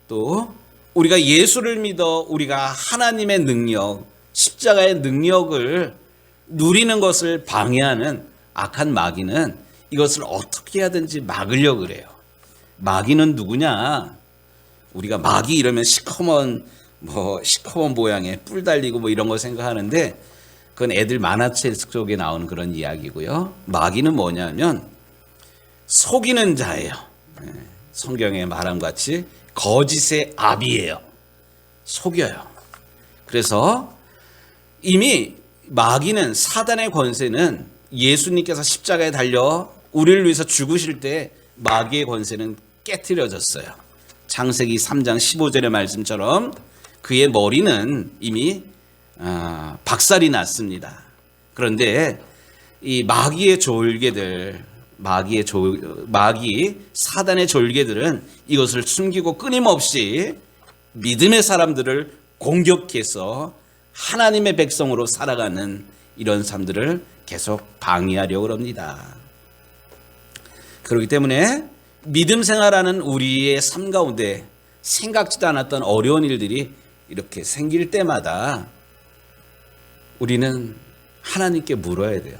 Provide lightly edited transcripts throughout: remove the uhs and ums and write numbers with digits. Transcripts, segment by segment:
또 우리가 예수를 믿어 우리가 하나님의 능력, 십자가의 능력을 누리는 것을 방해하는 악한 마귀는 이것을 어떻게 하든지 막으려고 그래요. 마귀는 누구냐? 우리가 마귀 이러면 시커먼 모양의 뿔 달리고 뭐 이런 거 생각하는데 그건 애들 만화책 속에 나오는 그런 이야기고요. 마귀는 뭐냐면 속이는 자예요. 성경에 말한 같이 거짓의 아비예요. 속여요. 그래서 이미 마귀는, 사단의 권세는 예수님께서 십자가에 달려 우리를 위해서 죽으실 때 마귀의 권세는 깨트려졌어요. 창세기 3장 15절의 말씀처럼 그의 머리는 이미 박살이 났습니다. 그런데 이 마귀의 졸개들, 사단의 졸개들은 이것을 숨기고 끊임없이 믿음의 사람들을 공격해서 하나님의 백성으로 살아가는 이런 삶들을 계속 방해하려고 합니다. 그렇기 때문에 믿음 생활하는 우리의 삶 가운데 생각지도 않았던 어려운 일들이 이렇게 생길 때마다 우리는 하나님께 물어야 돼요.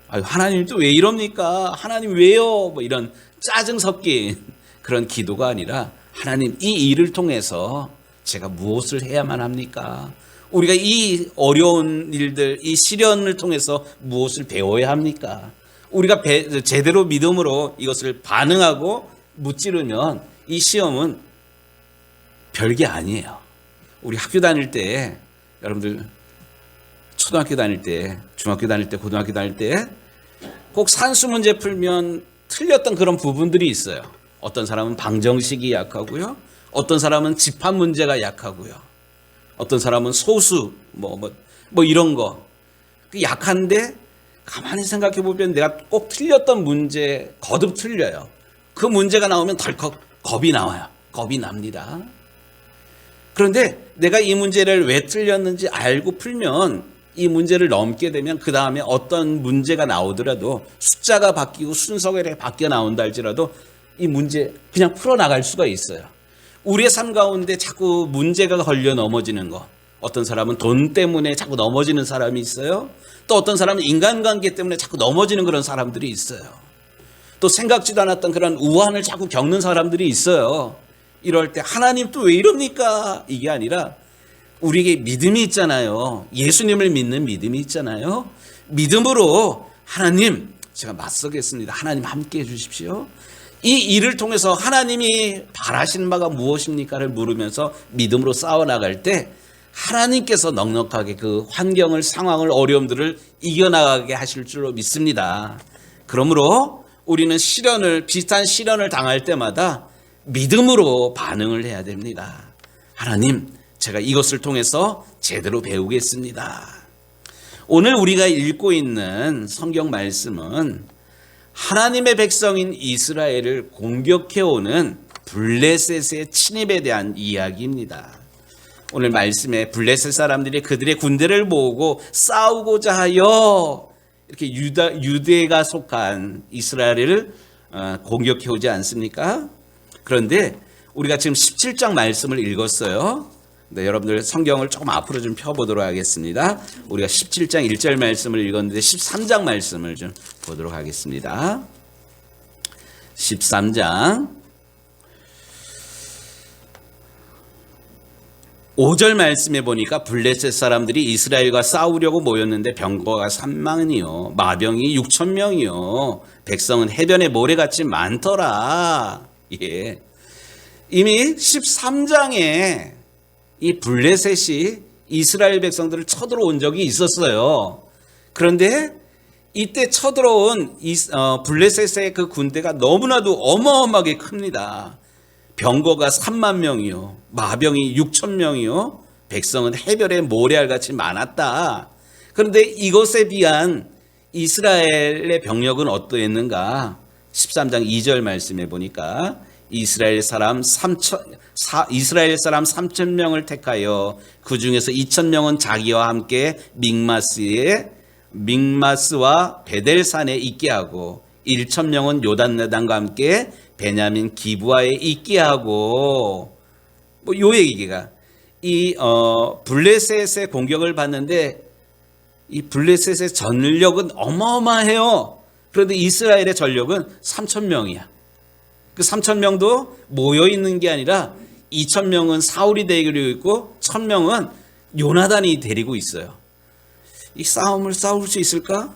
하나님 또 왜 이럽니까? 하나님 왜요? 뭐 이런 짜증 섞인 그런 기도가 아니라 하나님 이 일을 통해서 제가 무엇을 해야만 합니까? 우리가 이 어려운 일들, 이 시련을 통해서 무엇을 배워야 합니까? 우리가 제대로 믿음으로 이것을 반응하고 무찌르면 이 시험은 별게 아니에요. 우리 학교 다닐 때, 여러분들 초등학교 다닐 때, 중학교 다닐 때, 고등학교 다닐 때 꼭 산수 문제 풀면 틀렸던 그런 부분들이 있어요. 어떤 사람은 방정식이 약하고요. 어떤 사람은 집합 문제가 약하고요. 어떤 사람은 소수, 이런 거. 약한데 가만히 생각해 보면 내가 꼭 틀렸던 문제 거듭 틀려요. 그 문제가 나오면 덜컥 겁이 나와요. 겁이 납니다. 그런데 내가 이 문제를 왜 틀렸는지 알고 풀면 이 문제를 넘게 되면 그 다음에 어떤 문제가 나오더라도 숫자가 바뀌고 순서가 바뀌어 나온다 할지라도 이 문제 그냥 풀어나갈 수가 있어요. 우리의 삶 가운데 자꾸 문제가 걸려 넘어지는 거. 어떤 사람은 돈 때문에 자꾸 넘어지는 사람이 있어요. 또 어떤 사람은 인간관계 때문에 자꾸 넘어지는 그런 사람들이 있어요. 또 생각지도 않았던 그런 우환을 자꾸 겪는 사람들이 있어요. 이럴 때 하나님 또 왜 이럽니까? 이게 아니라 우리에게 믿음이 있잖아요. 예수님을 믿는 믿음이 있잖아요. 믿음으로 하나님 제가 맞서겠습니다. 하나님 함께 해주십시오. 이 일을 통해서 하나님이 바라시는 바가 무엇입니까를 물으면서 믿음으로 싸워나갈 때 하나님께서 넉넉하게 그 환경을, 상황을, 어려움들을 이겨나가게 하실 줄로 믿습니다. 그러므로 우리는 비슷한 시련을 당할 때마다 믿음으로 반응을 해야 됩니다. 하나님, 제가 이것을 통해서 제대로 배우겠습니다. 오늘 우리가 읽고 있는 성경 말씀은 하나님의 백성인 이스라엘을 공격해오는 블레셋의 침입에 대한 이야기입니다. 오늘 말씀에 블레셋 사람들이 그들의 군대를 모으고 싸우고자 하여 이렇게 유대가 속한 이스라엘을 공격해오지 않습니까? 그런데 우리가 지금 17장 말씀을 읽었어요. 네, 여러분들 성경을 조금 앞으로 좀 펴보도록 하겠습니다. 우리가 17장 1절 말씀을 읽었는데 13장 말씀을 좀 보도록 하겠습니다. 13장 5절 말씀에 보니까 블레셋 사람들이 이스라엘과 싸우려고 모였는데 병거가 3만이요 마병이 6,000명이요 백성은 해변에 모래같이 많더라. 예. 이미 13장에 이 블레셋이 이스라엘 백성들을 쳐들어온 적이 있었어요. 그런데 이때 쳐들어온 블레셋의 그 군대가 너무나도 어마어마하게 큽니다. 병거가 3만 명이요, 마병이 6,000명이요, 백성은 해변에 모래알같이 많았다. 그런데 이것에 비한 이스라엘의 병력은 어떠했는가? 13장 2절 말씀해 보니까 이스라엘 사람 3,000명을 택하여 그 중에서 2,000명은 자기와 함께 믹마스와 베델산에 있게 하고 1,000명은 요단내단과 함께 베냐민 기브아에 있게 하고 요 얘기가 이 블레셋의 공격을 받는데 이 블레셋의 전력은 어마어마해요. 그런데 이스라엘의 전력은 3,000명이야. 그 3,000명도 모여 있는 게 아니라 2,000명은 사울이 데리고 있고 1,000명은 요나단이 데리고 있어요. 이 싸움을 싸울 수 있을까?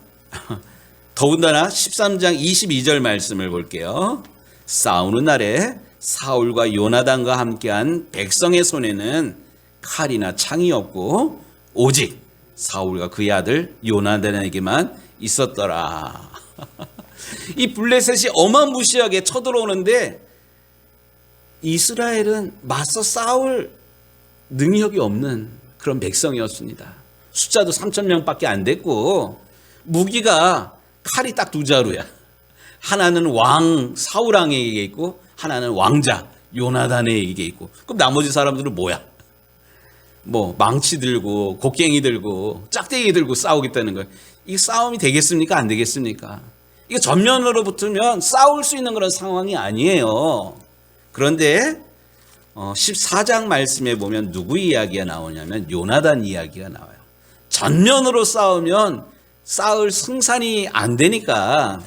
더군다나 13장 22절 말씀을 볼게요. 싸우는 날에 사울과 요나단과 함께한 백성의 손에는 칼이나 창이 없고 오직 사울과 그의 아들 요나단에게만 있었더라. 이 블레셋이 어마무시하게 쳐들어오는데 이스라엘은 맞서 싸울 능력이 없는 그런 백성이었습니다. 숫자도 3,000명밖에 안 됐고 무기가 칼이 딱 두 자루야. 하나는 왕 사울 왕에게 있고 하나는 왕자 요나단에게 있고, 그럼 나머지 사람들은 뭐야? 뭐 망치 들고 곡괭이 들고 짝대기 들고 싸우겠다는 거예요. 이 싸움이 되겠습니까? 안 되겠습니까? 이거 전면으로 붙으면 싸울 수 있는 그런 상황이 아니에요. 그런데 14장 말씀에 보면 누구 이야기가 나오냐면 요나단 이야기가 나와요. 전면으로 싸우면 싸울 승산이 안 되니까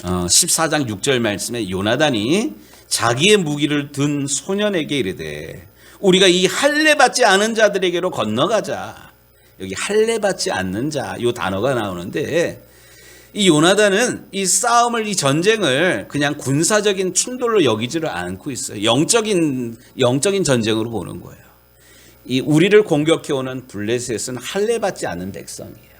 14장 6절 말씀에 요나단이 자기의 무기를 든 소년에게 이르되 우리가 이 할례 받지 않은 자들에게로 건너가자. 여기 할례 받지 않는 자 이 단어가 나오는데 이 요나단은 이 싸움을 이 전쟁을 그냥 군사적인 충돌로 여기지를 않고 있어요. 영적인 전쟁으로 보는 거예요. 이 우리를 공격해 오는 블레셋은 할례 받지 않은 백성이에요.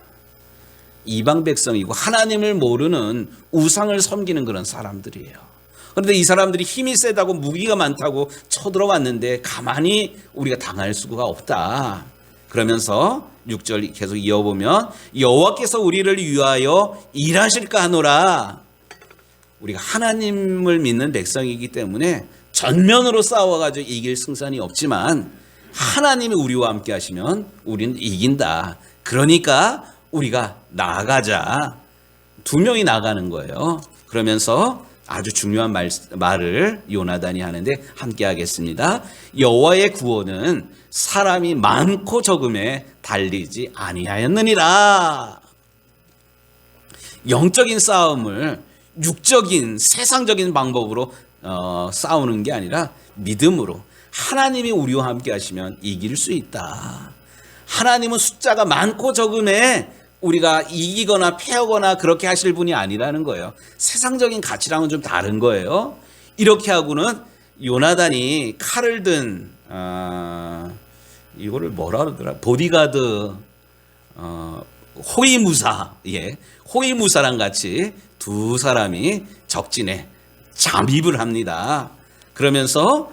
이방 백성이고 하나님을 모르는 우상을 섬기는 그런 사람들이에요. 그런데 이 사람들이 힘이 세다고 무기가 많다고 쳐들어왔는데 가만히 우리가 당할 수가 없다. 그러면서 6절 계속 이어보면 여호와께서 우리를 위하여 일하실까 하노라. 우리가 하나님을 믿는 백성이기 때문에 전면으로 싸워가지고 이길 승산이 없지만 하나님이 우리와 함께 하시면 우리는 이긴다. 그러니까 우리가 나아가자. 두 명이 나가는 거예요. 그러면서 아주 중요한 말을 요나단이 하는데 함께 하겠습니다. 여호와의 구원은 사람이 많고 적음에 달리지 아니하였느니라. 영적인 싸움을 육적인 세상적인 방법으로 싸우는 게 아니라 믿음으로 하나님이 우리와 함께 하시면 이길 수 있다. 하나님은 숫자가 많고 적음에 우리가 이기거나 패하거나 그렇게 하실 분이 아니라는 거예요. 세상적인 가치랑은 좀 다른 거예요. 이렇게 하고는 요나단이 칼을 든 이거를 뭐라 그러더라? 보디가드 호위무사, 호위무사랑 같이 두 사람이 적진에 잠입을 합니다. 그러면서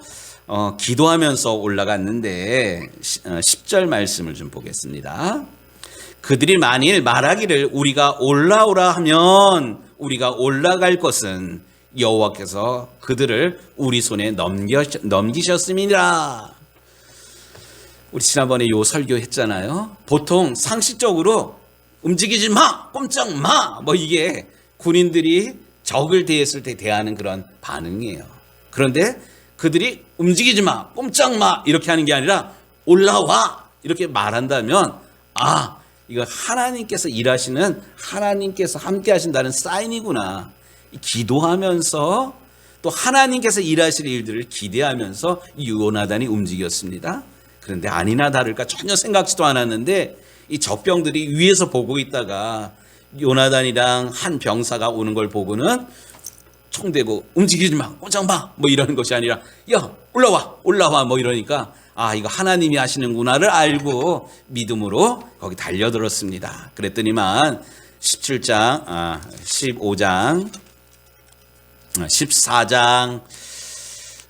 기도하면서 올라갔는데 10절 말씀을 좀 보겠습니다. 그들이 만일 말하기를 우리가 올라오라 하면 우리가 올라갈 것은 여호와께서 그들을 우리 손에 넘기셨음이니라. 우리 지난번에 요 설교했잖아요. 보통 상식적으로 움직이지 마, 꼼짝 마, 뭐 이게 군인들이 적을 대했을 때 대하는 그런 반응이에요. 그런데 그들이 움직이지 마, 꼼짝 마 이렇게 하는 게 아니라 올라와 이렇게 말한다면 이거 하나님께서 일하시는 하나님께서 함께 하신다는 사인이구나. 기도하면서 또 하나님께서 일하실 일들을 기대하면서 요나단이 움직였습니다. 그런데 아니나 다를까 전혀 생각지도 않았는데 이 적병들이 위에서 보고 있다가 요나단이랑 한 병사가 오는 걸 보고는 총 대고 움직이지 마, 꼼짝 마 뭐 이러는 것이 아니라 야 올라와 뭐 이러니까 이거 하나님이 하시는구나를 알고 믿음으로 거기 달려들었습니다. 그랬더니만 15장 14장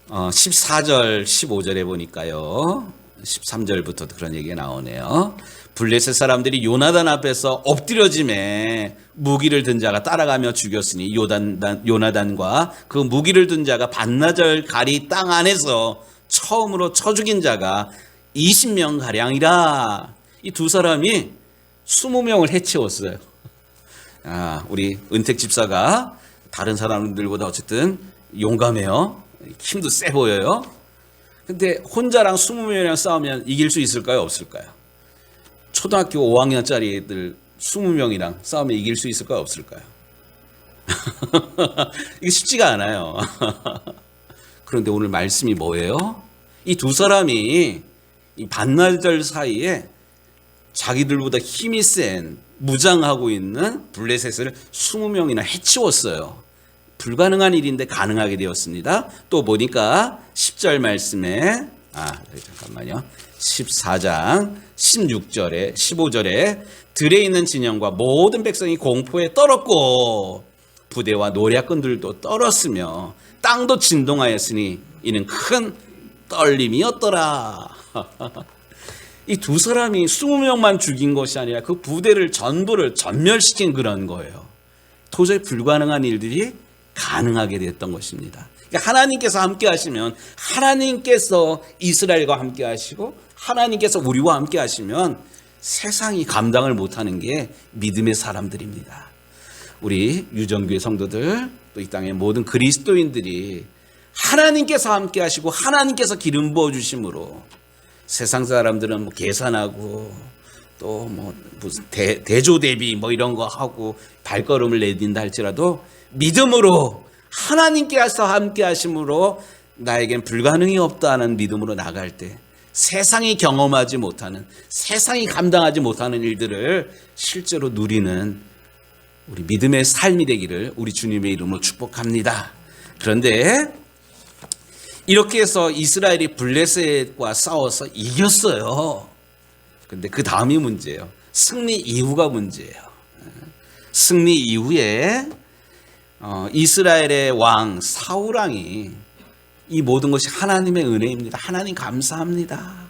14절 15절에 보니까요. 13절부터 그런 얘기가 나오네요. 블레셋 사람들이 요나단 앞에서 엎드려짐에 무기를 든 자가 따라가며 죽였으니 요나단과 그 무기를 든 자가 반나절 가리 땅 안에서 처음으로 쳐 죽인 자가 20명 가량이라. 이 두 사람이 20명을 해치웠어요. 우리 은택 집사가 다른 사람들보다 어쨌든 용감해요. 힘도 세 보여요. 근데 혼자랑 20명이랑 싸우면 이길 수 있을까요? 없을까요? 초등학교 5학년짜리들 20명이랑 싸우면 이길 수 있을까요? 없을까요? 이게 쉽지가 않아요. 그런데 오늘 말씀이 뭐예요? 이 두 사람이 이 반나절 사이에 자기들보다 힘이 센 무장하고 있는 블레셋을 20명이나 해치웠어요. 불가능한 일인데 가능하게 되었습니다. 또 보니까 10절 말씀에 잠깐만요. 14장 16절에 15절에 들에 있는 진영과 모든 백성이 공포에 떨었고 부대와 노략꾼들도 떨었으며 땅도 진동하였으니 이는 큰 떨림이었더라. 이 두 사람이 20명만 죽인 것이 아니라 그 부대를 전부를 전멸시킨 그런 거예요. 도저히 불가능한 일들이 가능하게 됐던 것입니다. 그러니까 하나님께서 함께 하시면, 하나님께서 이스라엘과 함께 하시고 하나님께서 우리와 함께 하시면 세상이 감당을 못하는 게 믿음의 사람들입니다. 우리 유정교회 성도들, 또 이 땅의 모든 그리스도인들이 하나님께서 함께 하시고 하나님께서 기름 부어 주심으로 세상 사람들은 뭐 계산하고 또 뭐 무슨 대조 대비 뭐 이런 거 하고 발걸음을 내딘다 할지라도 믿음으로 하나님께서 함께 하심으로 나에겐 불가능이 없다는 믿음으로 나갈 때 세상이 경험하지 못하는, 세상이 감당하지 못하는 일들을 실제로 누리는 우리 믿음의 삶이 되기를 우리 주님의 이름으로 축복합니다. 그런데 이렇게 해서 이스라엘이 블레셋과 싸워서 이겼어요. 근데 그 다음이 문제예요. 승리 이후가 문제예요. 승리 이후에 이스라엘의 왕 사울왕이 이 모든 것이 하나님의 은혜입니다. 하나님 감사합니다.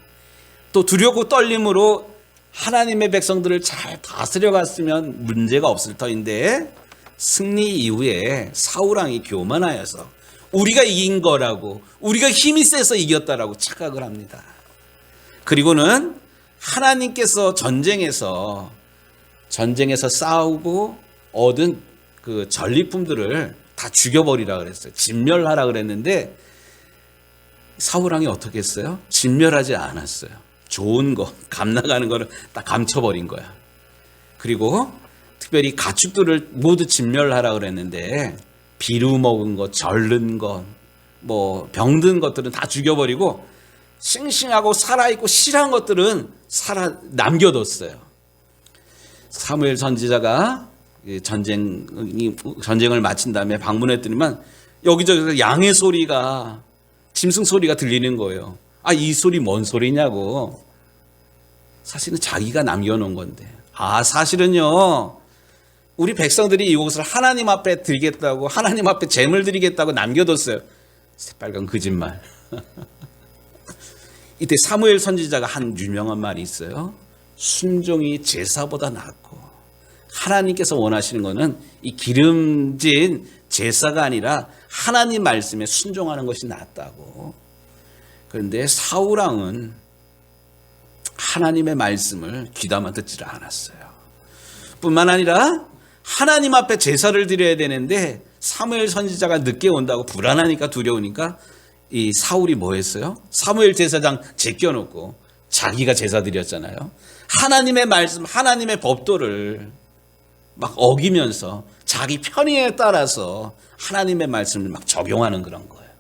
또 두렵고 떨림으로 하나님의 백성들을 잘 다스려갔으면 문제가 없을 터인데 승리 이후에 사울왕이 교만하여서 우리가 이긴 거라고, 우리가 힘이 세서 이겼다라고 착각을 합니다. 그리고는 하나님께서 전쟁에서 싸우고 얻은 그 전리품들을 다 죽여버리라 그랬어요. 진멸하라 그랬는데 사울왕이 어떻게 했어요? 진멸하지 않았어요. 좋은 거, 감나가는 거를 딱 감춰버린 거야. 그리고 특별히 가축들을 모두 진멸하라 그랬는데 비루 먹은 것, 절른 것, 뭐 병든 것들은 다 죽여버리고 싱싱하고 살아있고 실한 것들은 남겨뒀어요. 사무엘 선지자가 전쟁을 마친 다음에 방문했더니만 여기저기서 양의 소리가, 짐승 소리가 들리는 거예요. 이 소리 뭔 소리냐고. 사실은 자기가 남겨놓은 건데. 사실은요, 우리 백성들이 이곳을 하나님 앞에 드리겠다고, 하나님 앞에 제물 드리겠다고 남겨뒀어요. 새빨간 거짓말. 이때 사무엘 선지자가 한 유명한 말이 있어요. 순종이 제사보다 낫고, 하나님께서 원하시는 것은 이 기름진 제사가 아니라 하나님 말씀에 순종하는 것이 낫다고. 그런데 사울왕은 하나님의 말씀을 귀담아 듣지를 않았어요. 뿐만 아니라 하나님 앞에 제사를 드려야 되는데 사무엘 선지자가 늦게 온다고 불안하니까, 두려우니까 이 사울이 뭐 했어요? 사무엘 제사장 제껴놓고 자기가 제사 드렸잖아요. 하나님의 말씀, 하나님의 법도를 막 어기면서 자기 편의에 따라서 하나님의 말씀을 막 적용하는 그런 거예요.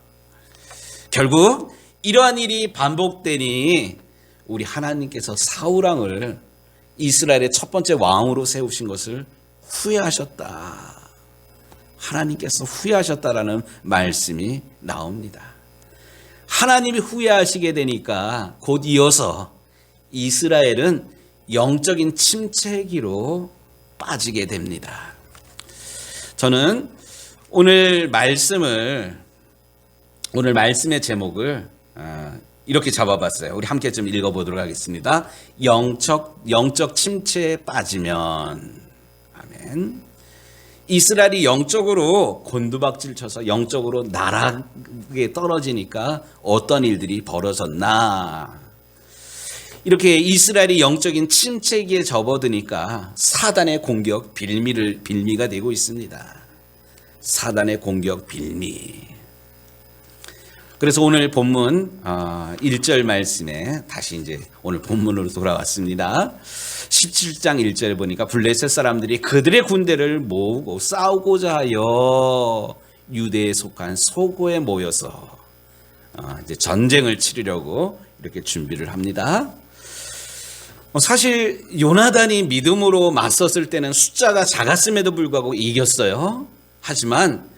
결국 이러한 일이 반복되니 우리 하나님께서 사울왕을 이스라엘의 첫 번째 왕으로 세우신 것을 후회하셨다. 하나님께서 후회하셨다라는 말씀이 나옵니다. 하나님이 후회하시게 되니까 곧 이어서 이스라엘은 영적인 침체기로 빠지게 됩니다. 저는 오늘 말씀의 제목을 이렇게 잡아봤어요. 우리 함께 좀 읽어보도록 하겠습니다. 영적 침체에 빠지면. 아멘. 이스라엘이 영적으로 곤두박질 쳐서 영적으로 나락에 떨어지니까 어떤 일들이 벌어졌나. 이렇게 이스라엘이 영적인 침체기에 접어드니까 사단의 공격, 빌미가 되고 있습니다. 사단의 공격, 빌미. 그래서 오늘 본문 1절 말씀에 다시 이제 오늘 본문으로 돌아왔습니다. 17장 1절에 보니까 블레셋 사람들이 그들의 군대를 모으고 싸우고자 하여 유대에 속한 소고에 모여서 이제 전쟁을 치르려고 이렇게 준비를 합니다. 사실 요나단이 믿음으로 맞섰을 때는 숫자가 작았음에도 불구하고 이겼어요. 하지만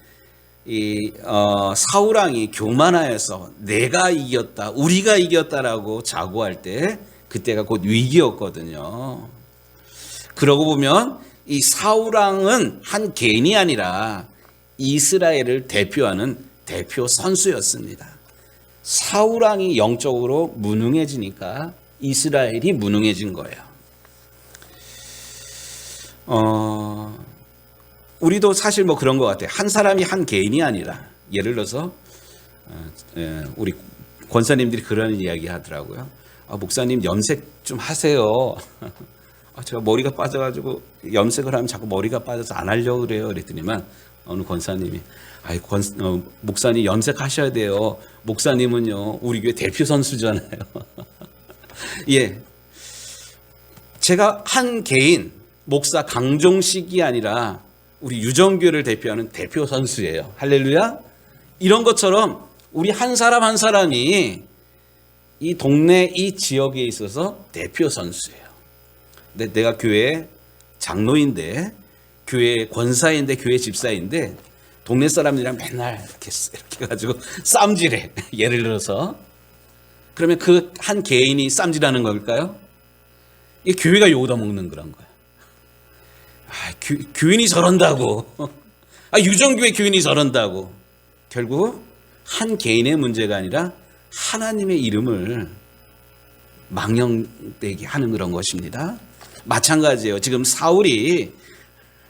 사울 왕이 교만하여서 내가 이겼다, 우리가 이겼다라고 자고할 때 그때가 곧 위기였거든요. 그러고 보면 이 사울 왕은 한 개인이 아니라 이스라엘을 대표하는 대표 선수였습니다. 사울 왕이 영적으로 무능해지니까 이스라엘이 무능해진 거예요. 우리도 사실 뭐 그런 것 같아요. 한 사람이 한 개인이 아니라, 예를 들어서 우리 권사님들이 그런 이야기 하더라고요. 목사님 염색 좀 하세요. 제가 머리가 빠져가지고 염색을 하면 자꾸 머리가 빠져서 안 하려고 그래요. 그랬더니만 어느 권사님이 목사님 염색하셔야 돼요. 목사님은요 우리 교회 대표 선수잖아요. 예, 제가 한 개인 목사 강종식이 아니라 우리 유정교회를 대표하는 대표 선수예요. 할렐루야. 이런 것처럼 우리 한 사람 한 사람이 이 동네 이 지역에 있어서 대표 선수예요. 근데 내가 교회 장로인데, 교회 권사인데, 교회 집사인데 동네 사람들이랑 맨날 이렇게 가지고 쌈질해. 예를 들어서 그러면 그 한 개인이 쌈질하는 걸까요? 이 교회가 욕 얻어먹는 그런 거예요. 교인이 저런다고. 유정교회 교인이 저런다고. 결국 한 개인의 문제가 아니라 하나님의 이름을 망령되게 하는 그런 것입니다. 마찬가지예요. 지금 사울이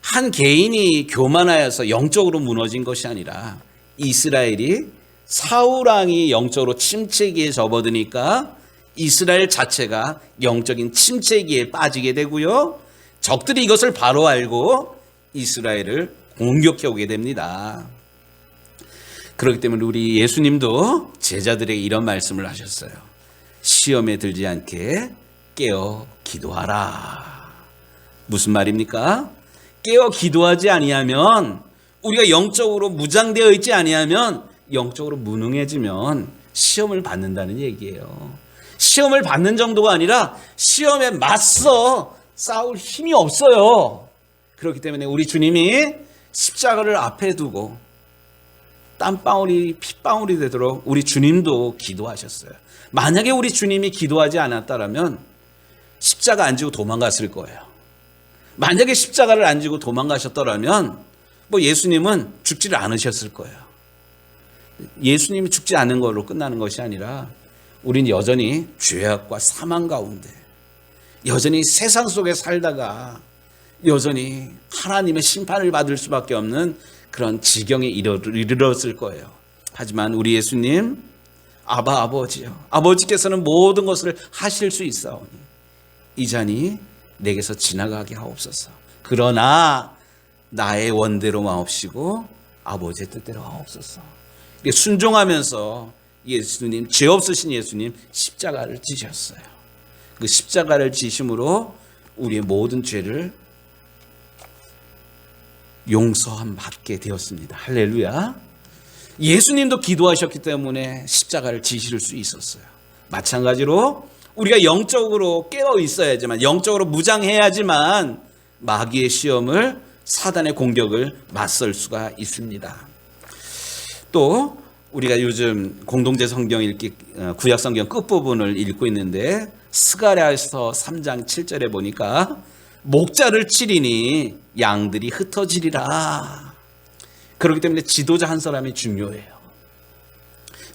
한 개인이 교만하여서 영적으로 무너진 것이 아니라 이스라엘이 사울 왕이 영적으로 침체기에 접어드니까 이스라엘 자체가 영적인 침체기에 빠지게 되고요. 적들이 이것을 바로 알고 이스라엘을 공격해 오게 됩니다. 그렇기 때문에 우리 예수님도 제자들에게 이런 말씀을 하셨어요. 시험에 들지 않게 깨어 기도하라. 무슨 말입니까? 깨어 기도하지 아니하면, 우리가 영적으로 무장되어 있지 아니하면, 영적으로 무능해지면 시험을 받는다는 얘기예요. 시험을 받는 정도가 아니라 시험에 맞서 싸울 힘이 없어요. 그렇기 때문에 우리 주님이 십자가를 앞에 두고 땀방울이 핏방울이 되도록 우리 주님도 기도하셨어요. 만약에 우리 주님이 기도하지 않았다면 십자가 안 지고 도망갔을 거예요. 만약에 십자가를 안 지고 도망가셨더라면 예수님은 죽지를 않으셨을 거예요. 예수님이 죽지 않은 걸로 끝나는 것이 아니라 우리는 여전히 죄악과 사망 가운데, 여전히 세상 속에 살다가 여전히 하나님의 심판을 받을 수밖에 없는 그런 지경에 이르렀을 거예요. 하지만 우리 예수님, 아버지요, 아버지께서는 모든 것을 하실 수 있사오니 이 잔이 내게서 지나가게 하옵소서. 그러나 나의 원대로 마옵시고 아버지의 뜻대로 하옵소서. 순종하면서 예수님, 죄 없으신 예수님 십자가를 지셨어요. 그 십자가를 지심으로 우리의 모든 죄를 용서함 받게 되었습니다. 할렐루야. 예수님도 기도하셨기 때문에 십자가를 지실 수 있었어요. 마찬가지로 우리가 영적으로 깨어 있어야지만, 영적으로 무장해야지만 마귀의 시험을, 사단의 공격을 맞설 수가 있습니다. 또 우리가 요즘 공동체 성경 읽기, 구약 성경 끝부분을 읽고 있는데 스가랴서 3장 7절에 보니까 목자를 치리니 양들이 흩어지리라. 그렇기 때문에 지도자 한 사람이 중요해요.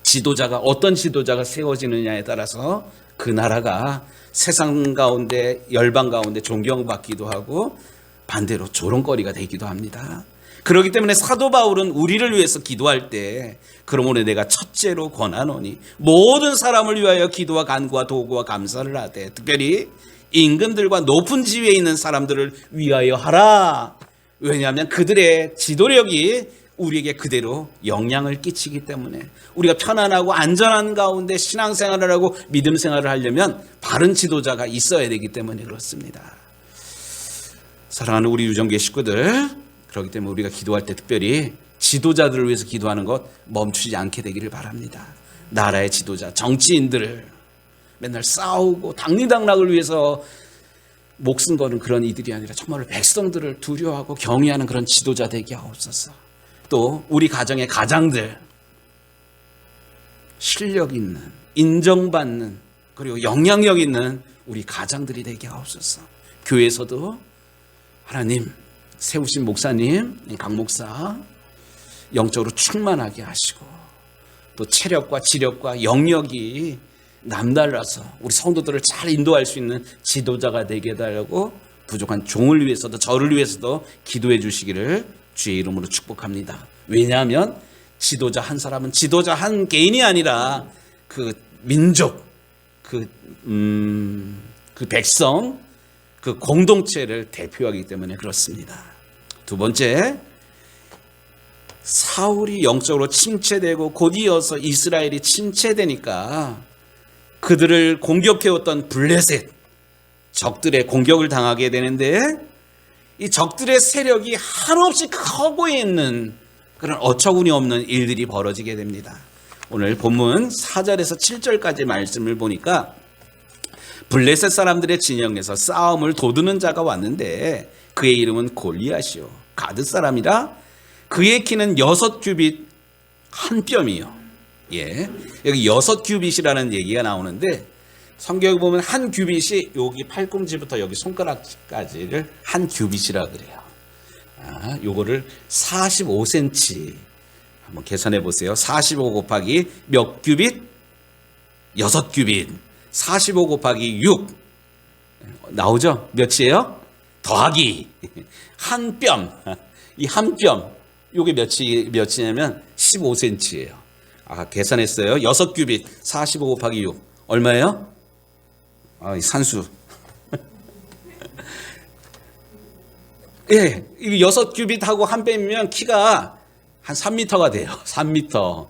지도자가, 어떤 지도자가 세워지느냐에 따라서 그 나라가 세상 가운데, 열방 가운데 존경받기도 하고 반대로 조롱거리가 되기도 합니다. 그렇기 때문에 사도 바울은 우리를 위해서 기도할 때, 그러므로 내가 첫째로 권하노니 모든 사람을 위하여 기도와 간구와 도구와 감사를 하되 특별히 임금들과 높은 지위에 있는 사람들을 위하여 하라. 왜냐하면 그들의 지도력이 우리에게 그대로 영향을 끼치기 때문에 우리가 편안하고 안전한 가운데 신앙생활을 하고 믿음 생활을 하려면 바른 지도자가 있어야 되기 때문에 그렇습니다. 사랑하는 우리 유정교회 식구들, 그렇기 때문에 우리가 기도할 때 특별히 지도자들을 위해서 기도하는 것 멈추지 않게 되기를 바랍니다. 나라의 지도자, 정치인들을 맨날 싸우고 당리당락을 위해서 목숨 거는 그런 이들이 아니라 정말로 백성들을 두려워하고 경외하는 그런 지도자 되게 하옵소서. 또 우리 가정의 가장들, 실력 있는, 인정받는, 그리고 영향력 있는 우리 가장들이 되게 하옵소서. 교회에서도 하나님 세우신 목사님, 강 목사 영적으로 충만하게 하시고 또 체력과 지력과 영역이 남달라서 우리 성도들을 잘 인도할 수 있는 지도자가 되게 해달라고 부족한 종을 위해서도 저를 위해서도 기도해 주시기를 주의 이름으로 축복합니다. 왜냐하면 지도자 한 사람은 지도자 한 개인이 아니라 그 민족, 그 백성, 그 공동체를 대표하기 때문에 그렇습니다. 두 번째, 사울이 영적으로 침체되고 곧 이어서 이스라엘이 침체되니까 그들을 공격해왔던 블레셋, 적들의 공격을 당하게 되는데 이 적들의 세력이 한없이 커고 있는 그런 어처구니 없는 일들이 벌어지게 됩니다. 오늘 본문 4절에서 7절까지 말씀을 보니까 블레셋 사람들의 진영에서 싸움을 도두는 자가 왔는데 그의 이름은 골리앗이요 가드 사람이라 그의 키는 6규빗 한 뼘이요. 예, 여기 6규빗이라는 얘기가 나오는데 성경에 보면 한 규빗이 여기 팔꿈치부터 여기 손가락까지를 한 규빗이라 그래요. 요거를 45cm 한번 계산해 보세요. 45 곱하기 몇 규빗? 6규빗. 45 곱하기 6 나오죠? 몇이에요? 더하기 한 뼘. 이 한 뼘 요게 몇이냐면 15cm예요. 계산했어요. 6규빗 45 곱하기 6 얼마예요? 산수. 예, 이거 6규빗하고 한 빼면 키가 한 3m가 돼요. 3m.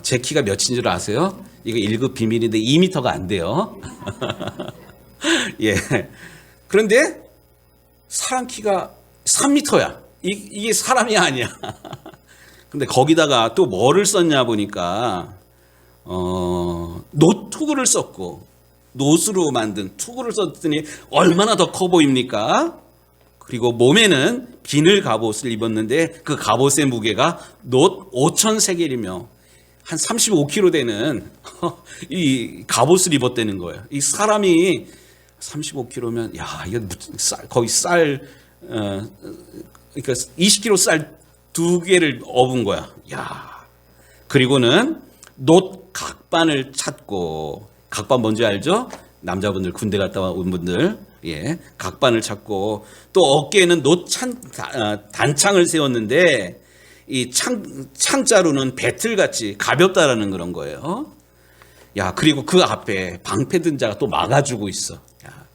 제 키가 몇인 줄 아세요? 이거 1급 비밀인데 2m가 안 돼요. 예. 그런데 사람 키가 3m야. 이게 사람이 아니야. 근데 거기다가 또 뭐를 썼냐 보니까 노투구를 썼고 노스로 만든 투구를 썼더니 얼마나 더 커 보입니까? 그리고 몸에는 비늘 갑옷을 입었는데 그 갑옷의 무게가 놋 5,000세겔이며 한 35kg 되는 이 갑옷을 입었다는 거예요. 이 사람이 35kg면 야 이거 거의 그러니까 20kg 쌀 2개를 업은 거야. 야. 그리고는 놋 각반을 찾고, 각반 뭔지 알죠? 남자분들 군대 갔다 온 분들, 예, 각반을 찾고 또 어깨에는 놋 단창을 세웠는데 이 창자루는 배틀같이 가볍다라는 그런 거예요. 야, 그리고 그 앞에 방패 든 자가 또 막아주고 있어. 야,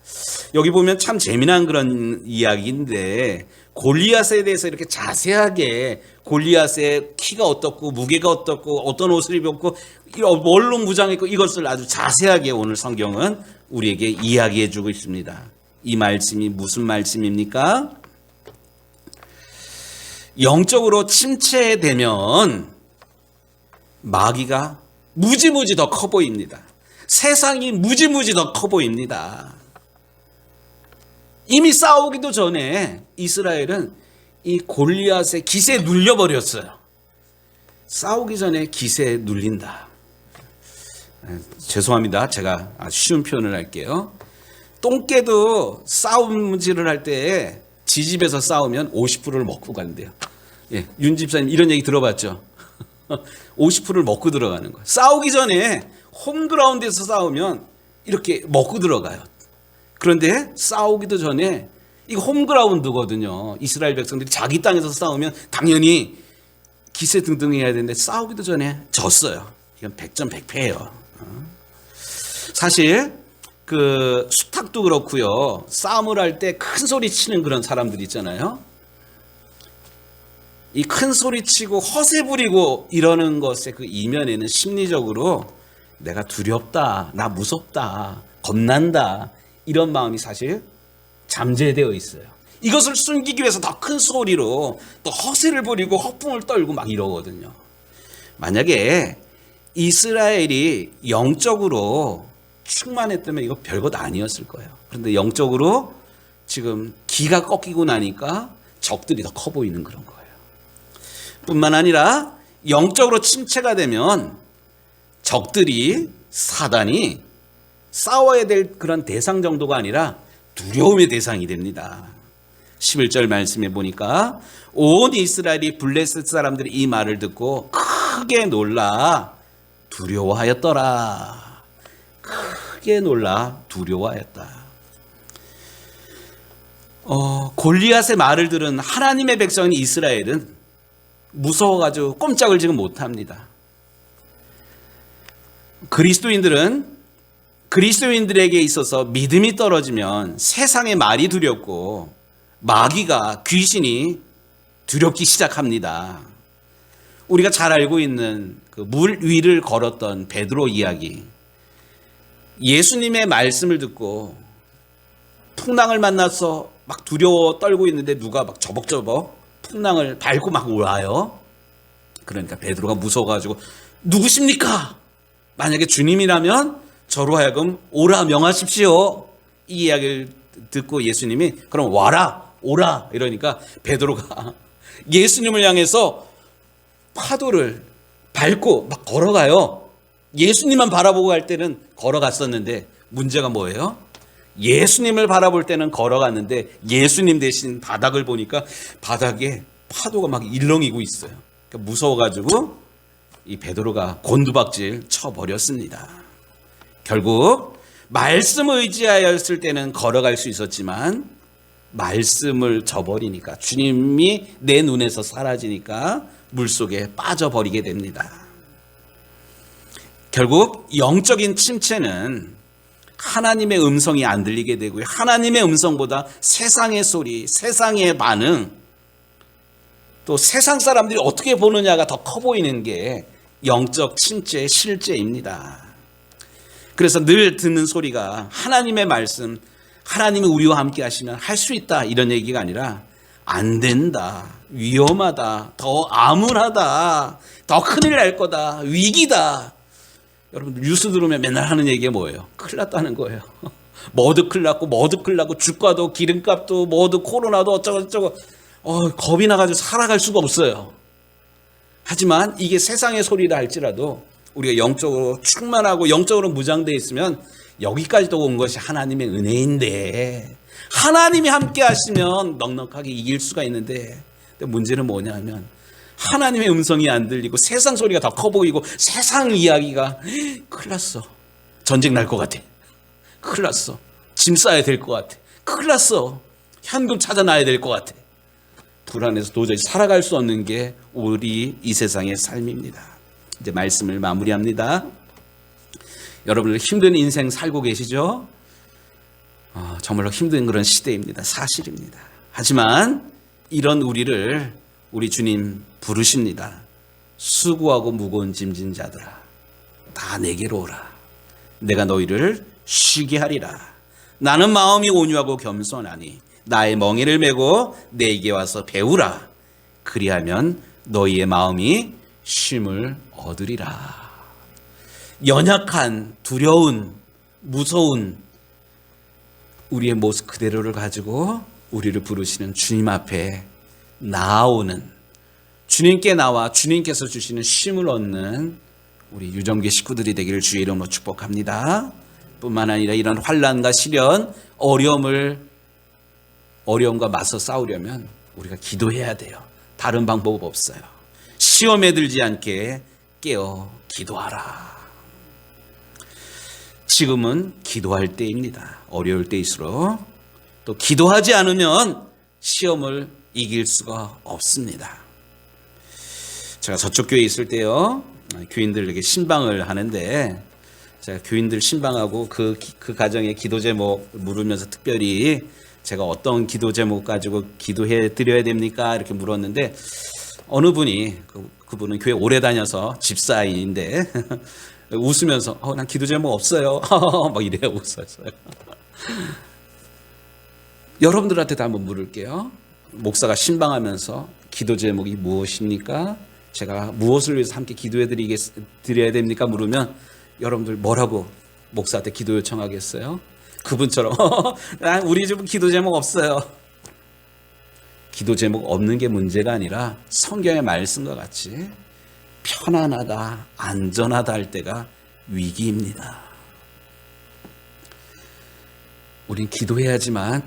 여기 보면 참 재미난 그런 이야기인데 골리앗에 대해서 이렇게 자세하게 골리앗의 키가 어떻고 무게가 어떻고 어떤 옷을 입었고 뭘로 무장했고 이것을 아주 자세하게 오늘 성경은 우리에게 이야기해 주고 있습니다. 이 말씀이 무슨 말씀입니까? 영적으로 침체되면 마귀가 무지무지 더 커 보입니다. 세상이 무지무지 더 커 보입니다. 이미 싸우기도 전에 이스라엘은 이 골리앗의 기세에 눌려버렸어요. 싸우기 전에 기세에 눌린다. 죄송합니다. 제가 아주 쉬운 표현을 할게요. 똥개도 싸움질을 할 때 지집에서 싸우면 50%를 먹고 간대요. 예, 윤 집사님 이런 얘기 들어봤죠? 50%를 먹고 들어가는 거예요. 싸우기 전에 홈그라운드에서 싸우면 이렇게 먹고 들어가요. 그런데 싸우기도 전에 이거 홈그라운드거든요. 이스라엘 백성들이 자기 땅에서 싸우면 당연히 기세 등등해야 되는데 싸우기도 전에 졌어요. 이건 100점 100패예요. 사실 그 수탉도 그렇고요. 싸움을 할 때 큰 소리 치는 그런 사람들 있잖아요. 이 큰 소리치고 허세 부리고 이러는 것의 그 이면에는 심리적으로 내가 두렵다, 나 무섭다, 겁난다 이런 마음이 사실 잠재되어 있어요. 이것을 숨기기 위해서 더 큰 소리로 또 허세를 부리고 허풍을 떨고 막 이러거든요. 만약에 이스라엘이 영적으로 충만했다면 이거 별것 아니었을 거예요. 그런데 영적으로 지금 기가 꺾이고 나니까 적들이 더 커 보이는 그런 거예요. 뿐만 아니라 영적으로 침체가 되면 적들이 사단이 싸워야 될 그런 대상 정도가 아니라 두려움의 대상이 됩니다. 11절 말씀에 보니까 온 이스라엘이 블레셋 사람들이 이 말을 듣고 크게 놀라 두려워하였더라. 크게 놀라 두려워하였다. 골리앗의 말을 들은 하나님의 백성인 이스라엘은 무서워가지고 꼼짝을 지금 못합니다. 그리스도인들에게 있어서 믿음이 떨어지면 세상의 말이 두렵고 마귀가 귀신이 두렵기 시작합니다. 우리가 잘 알고 있는 그 물 위를 걸었던 베드로 이야기. 예수님의 말씀을 듣고 풍랑을 만나서 막 두려워 떨고 있는데 누가 막 저벅저벅 풍랑을 밟고 막 와요. 그러니까 베드로가 무서워가지고 누구십니까? 만약에 주님이라면 저로 하여금 오라 명하십시오. 이 이야기를 듣고 예수님이 그럼 와라 오라 이러니까 베드로가 예수님을 향해서 파도를 밟고 막 걸어가요. 예수님만 바라보고 갈 때는 걸어갔었는데 문제가 뭐예요? 예수님을 바라볼 때는 걸어갔는데 예수님 대신 바닥을 보니까 바닥에 파도가 막 일렁이고 있어요. 그러니까 무서워가지고 이 베드로가 곤두박질 쳐버렸습니다. 결국 말씀을 의지하였을 때는 걸어갈 수 있었지만 말씀을 저버리니까 주님이 내 눈에서 사라지니까 물속에 빠져버리게 됩니다. 결국 영적인 침체는 하나님의 음성이 안 들리게 되고요. 하나님의 음성보다 세상의 소리, 세상의 반응, 또 세상 사람들이 어떻게 보느냐가 더 커 보이는 게 영적 침체의 실제입니다. 그래서 늘 듣는 소리가 하나님의 말씀, 하나님이 우리와 함께 하시면 할 수 있다 이런 얘기가 아니라 안 된다, 위험하다, 더 암울하다, 더 큰일 날 거다, 위기다. 여러분 뉴스 들으면 맨날 하는 얘기가 뭐예요? 큰일 났다는 거예요. 뭐도 큰일 났고 뭐도 큰일 났고 주가도 기름값도 뭐도 코로나도 어쩌고 겁이 나가지고 살아갈 수가 없어요. 하지만 이게 세상의 소리라 할지라도 우리가 영적으로 충만하고 영적으로 무장되어 있으면 여기까지도 온 것이 하나님의 은혜인데 하나님이 함께 하시면 넉넉하게 이길 수가 있는데 문제는 뭐냐면 하나님의 음성이 안 들리고 세상 소리가 더 커 보이고 세상 이야기가 큰일 났어. 전쟁 날 것 같아. 큰일 났어. 짐 싸야 될 것 같아. 큰일 났어. 현금 찾아놔야 될 것 같아. 불안해서 도저히 살아갈 수 없는 게 우리 이 세상의 삶입니다. 이제 말씀을 마무리합니다. 여러분들 힘든 인생 살고 계시죠? 정말로 힘든 그런 시대입니다. 사실입니다. 하지만 이런 우리 주님 부르십니다. 수고하고 무거운 짐진 자들아 다 내게로 오라. 내가 너희를 쉬게 하리라. 나는 마음이 온유하고 겸손하니 나의 멍에를 메고 내게 와서 배우라. 그리하면 너희의 마음이 쉼을 얻으리라. 연약한, 두려운, 무서운 우리의 모습 그대로를 가지고 우리를 부르시는 주님 앞에 나아오는, 주님께 나와 주님께서 주시는 쉼을 얻는 우리 유정계 식구들이 되기를 주의 이름으로 축복합니다. 뿐만 아니라 이런 환난과 시련, 어려움과 맞서 싸우려면 우리가 기도해야 돼요. 다른 방법 없어요. 시험에 들지 않게 깨어 기도하라. 지금은 기도할 때입니다. 어려울 때일수록. 또 기도하지 않으면 시험을 이길 수가 없습니다. 제가 저쪽 교회에 있을 때요, 교인들에게 신방을 하는데 제가 교인들 신방하고 그 가정의 기도 제목 물으면서 특별히 제가 어떤 기도 제목 가지고 기도해 드려야 됩니까? 이렇게 물었는데 어느 분이 그분은 교회 오래 다녀서 집사인인데 웃으면서 난 기도 제목 없어요. 막 이래요. 웃었어요. 여러분들한테도 한번 물을게요. 목사가 신방하면서 기도 제목이 무엇입니까? 제가 무엇을 위해서 함께 기도해 드려야 됩니까? 물으면 여러분들 뭐라고 목사한테 기도 요청하겠어요? 그분처럼 우리 집은 기도 제목 없어요. 기도 제목 없는 게 문제가 아니라 성경의 말씀과 같이 편안하다, 안전하다 할 때가 위기입니다. 우린 기도해야지만